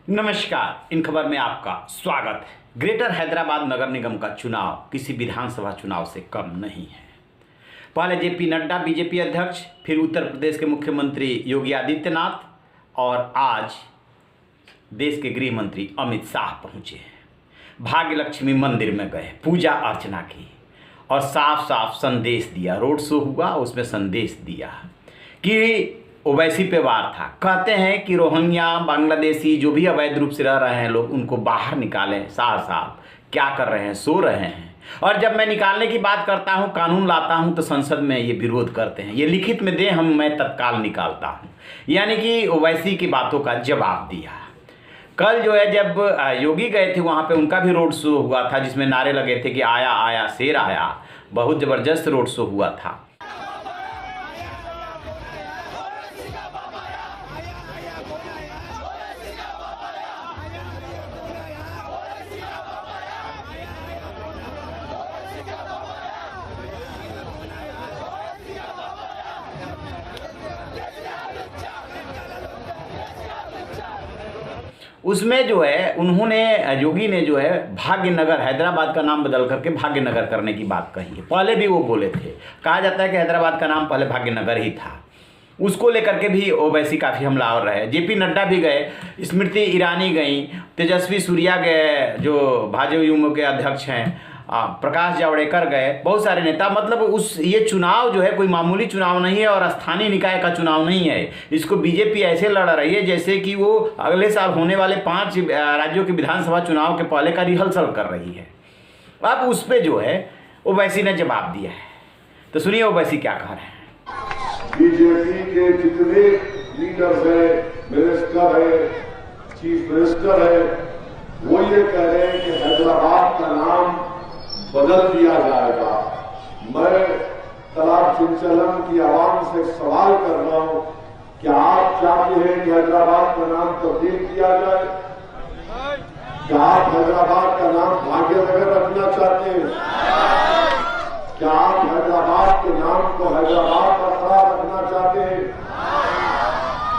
नमस्कार, इन खबर में आपका स्वागत है। ग्रेटर हैदराबाद नगर निगम का चुनाव किसी विधानसभा चुनाव से कम नहीं है। पहले जेपी नड्डा बीजेपी अध्यक्ष, फिर उत्तर प्रदेश के मुख्यमंत्री योगी आदित्यनाथ और आज देश के गृह मंत्री अमित शाह पहुंचे हैं। भाग्य लक्ष्मी मंदिर में गए, पूजा अर्चना की और साफ साफ संदेश दिया। रोड शो हुआ, उसमें संदेश दिया कि ओवैसी पे वार था। कहते हैं कि रोहिंग्या, बांग्लादेशी जो भी अवैध रूप से रह रहे हैं लोग, उनको बाहर निकालें। साफ साफ क्या कर रहे हैं, सो रहे हैं। और जब मैं निकालने की बात करता हूं, कानून लाता हूं, तो संसद में ये विरोध करते हैं। ये लिखित में दें, मैं तत्काल निकालता हूं। यानी कि ओवैसी की बातों का जवाब दिया। कल जो है जब योगी गए थे वहाँ पे उनका भी रोड शो हुआ था, जिसमें नारे लगे थे कि आया आया शेर आया। बहुत ज़बरदस्त रोड शो हुआ था। उसमें जो है उन्होंने, योगी ने जो है भाग्यनगर, हैदराबाद का नाम बदल करके भाग्यनगर करने की बात कही है। पहले भी वो बोले थे, कहा जाता है कि हैदराबाद का नाम पहले भाग्यनगर ही था। उसको लेकर के भी ओवैसी काफ़ी हमलावर रहे। जेपी नड्डा भी गए, स्मृति ईरानी गई, तेजस्वी सूर्या गए जो भाजपा के अध्यक्ष हैं, प्रकाश जावड़ेकर गए, बहुत सारे नेता। मतलब ये चुनाव जो है कोई मामूली चुनाव नहीं है और स्थानीय निकाय का चुनाव नहीं है। इसको बीजेपी ऐसे लड़ रही है जैसे कि वो अगले साल होने वाले 5 राज्यों के विधानसभा चुनाव के पहले का रिहर्सल कर रही है। अब उस पर जो है ओवैसी ने जवाब दिया है, तो सुनिए ओवैसी क्या कह रहे हैं। बीजेपी के जितने लीडर्स हैं, मिनिस्टर है, चीफ मिनिस्टर है, वो ये कह रहे हैं कि हैदराबाद का नाम बदल दिया जाएगा। मैं तालाब सिंचलन की आवाम से सवाल कर रहा हूं, क्या आप चाहते हैं कि हैदराबाद का नाम तब्दील किया जाए? क्या आप हैदराबाद का नाम भाग्यनगर रखना चाहते हैं? क्या आप हैदराबाद के नाम को हैदराबाद बरकरार रखना चाहते हैं?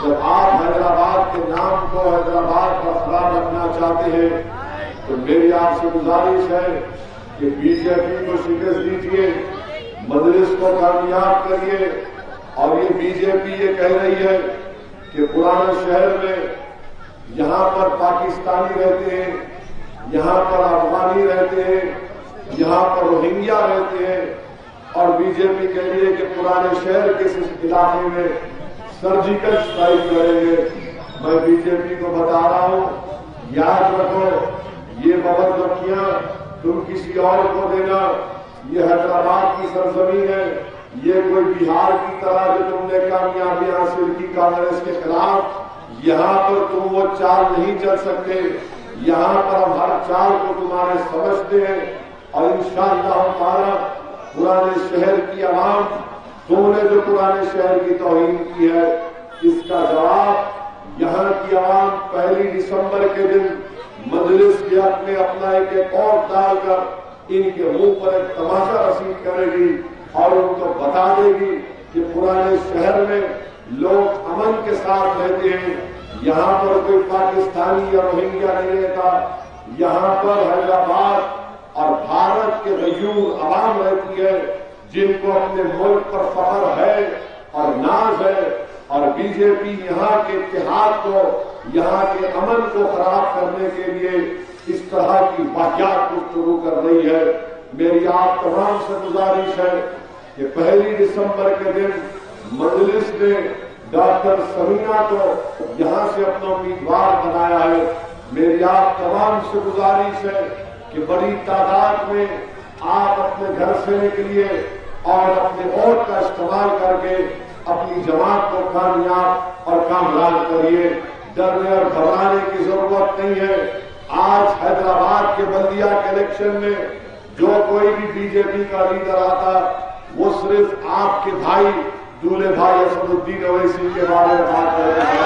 जब आप हैदराबाद के नाम को हैदराबाद बरकरार रखना चाहते हैं, तो मेरी आपसे गुजारिश है कि बीजेपी को शिकस्त दीजिए, मजलिस को कामयाब करिए। और ये बीजेपी ये कह रही है कि पुराने शहर में यहां पर पाकिस्तानी रहते हैं, यहां पर अफगानी रहते हैं, यहां पर रोहिंग्या रहते हैं। और बीजेपी कह रही है कि पुराने शहर के इस इलाके में सर्जिकल स्ट्राइक करेंगे। मैं बीजेपी को बता रहा हूं, याद रखो, ये बबरदखियां तुम किसी और को देना। ये हैदराबाद की सरजमीन है, ये कोई बिहार की तरह जो तुमने कामयाबी हासिल की कांग्रेस के खिलाफ, यहाँ पर तुम वो चाल नहीं चल सकते। यहाँ पर हम हर चाल को तुम्हारे समझते हैं और इंशाअल्लाह ताला पुराने शहर की आवाम, तुमने जो पुराने शहर की तौहीन की है, इसका जवाब यहाँ की आवाम 1 दिसंबर के दिन मजलिस के अपना एक और डालकर इनके मुंह पर एक तमाशा रसीद करेगी और उनको बता देगी कि पुराने शहर में लोग अमन के साथ रहते हैं। यहाँ पर कोई पाकिस्तानी या रोहिंग्या नहीं रहता। यहाँ पर हैदराबाद और भारत के गयूर आवाम रहती है, जिनको अपने मुल्क पर फख्र है और नाज है। और बीजेपी यहाँ के इत्तेहाद को, यहाँ के अमन को खराब करने के लिए इस तरह की वाक़यात को शुरू कर रही है। मेरी आप तमाम से गुजारिश है कि 1 दिसंबर के दिन मजलिस ने डॉक्टर समीना को यहाँ से अपना उम्मीदवार बनाया है। मेरी आप तमाम से गुजारिश है कि बड़ी तादाद में आप अपने घर से निकलिए और अपने वोट का इस्तेमाल करके अपनी जमात को कामयाब और कामयाब करिए। डरने और घबराने की जरूरत नहीं है। आज हैदराबाद के बल्दिया के इलेक्शन में जो कोई भी बीजेपी का लीडर आता, वो सिर्फ आपके भाई दूल्हे भाई असदुद्दीन ओवैसी के बारे में बात करेंगे।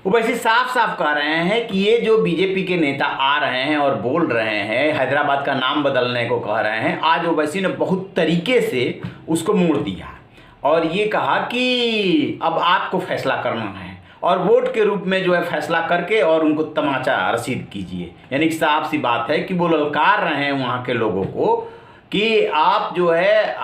ओवैसी साफ साफ कह रहे हैं कि ये जो बीजेपी के नेता आ रहे हैं और बोल रहे हैं, हैदराबाद का नाम बदलने को कह रहे हैं, आज ओवैसी ने बहुत तरीके से उसको मोड़ दिया और ये कहा कि अब आपको फैसला करना है। और वोट के रूप में जो है फैसला करके और उनको तमाचा रसीद कीजिए। यानी कि साफ सी बात है कि वो ललकार रहे हैं वहाँ के लोगों को कि आप जो है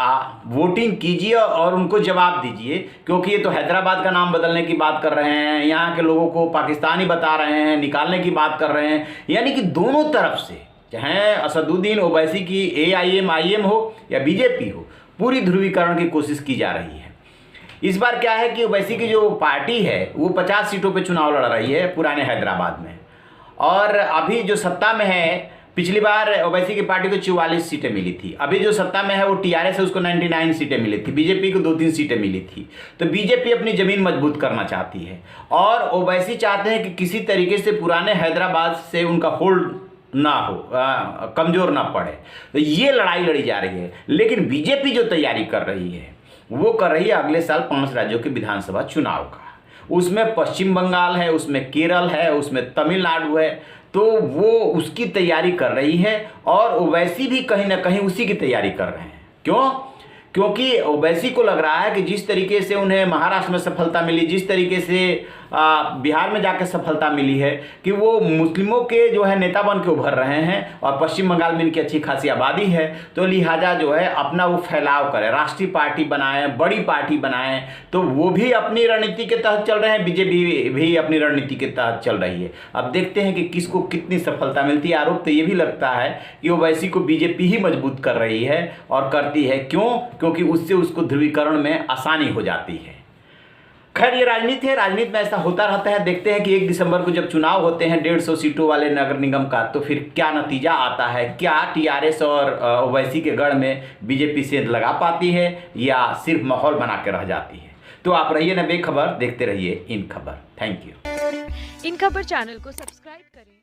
वोटिंग कीजिए और उनको जवाब दीजिए, क्योंकि ये तो हैदराबाद का नाम बदलने की बात कर रहे हैं, यहाँ के लोगों को पाकिस्तानी बता रहे हैं, निकालने की बात कर रहे हैं। यानी कि दोनों तरफ से, चाहे असदुद्दीन ओवैसी की AIM हो या बीजेपी हो, पूरी ध्रुवीकरण की कोशिश की जा रही है। इस बार क्या है कि ओवैसी की जो पार्टी है वो 50 सीटों पे चुनाव लड़ रही है पुराने हैदराबाद में, और अभी जो सत्ता में है, पिछली बार ओवैसी की पार्टी को 44 सीटें मिली थी, अभी जो सत्ता में है वो TRS है, उसको 99 सीटें मिली थी, बीजेपी को 2-3 सीटें मिली थी। तो बीजेपी अपनी ज़मीन मजबूत करना चाहती है और ओवैसी चाहते हैं कि किसी तरीके से पुराने हैदराबाद से उनका होल्ड ना हो, कमज़ोर ना पड़े। तो ये लड़ाई लड़ी जा रही है। लेकिन बीजेपी जो तैयारी कर रही है वो कर रही है अगले साल 5 राज्यों के विधानसभा चुनाव का। उसमें पश्चिम बंगाल है, उसमें केरल है, उसमें तमिलनाडु है, तो वो उसकी तैयारी कर रही है और ओवैसी भी कहीं ना कहीं उसी की तैयारी कर रहे हैं। क्यों? क्योंकि ओवैसी को लग रहा है कि जिस तरीके से उन्हें महाराष्ट्र में सफलता मिली, जिस तरीके से बिहार में जाकर सफलता मिली है कि वो मुस्लिमों के जो है नेता बन के उभर रहे हैं और पश्चिम बंगाल में इनकी अच्छी खासी आबादी है, तो लिहाजा जो है अपना वो फैलाव करें, राष्ट्रीय पार्टी बनाएं, बड़ी पार्टी बनाएं। तो वो भी अपनी रणनीति के तहत चल रहे हैं, बीजेपी भी अपनी रणनीति के तहत चल रही है। अब देखते हैं कि किसको कितनी सफलता मिलती है। आरोप तो ये भी लगता है कि ओवैसी को बीजेपी ही मजबूत कर रही है और करती है। क्यों? क्योंकि उससे उसको ध्रुवीकरण में आसानी हो जाती है। खैर, ये राजनीति है, राजनीति में ऐसा होता रहता है। देखते हैं कि 1 दिसंबर को जब चुनाव होते हैं 150 सीटों वाले नगर निगम का, तो फिर क्या नतीजा आता है। क्या TRS और ओवैसी के गढ़ में बीजेपी सेंध लगा पाती है या सिर्फ माहौल बना के रह जाती है। तो आप रहिए ना बेखबर, देखते रहिए इन खबर। Thank you. इन खबर चैनल को सब्सक्राइब करें।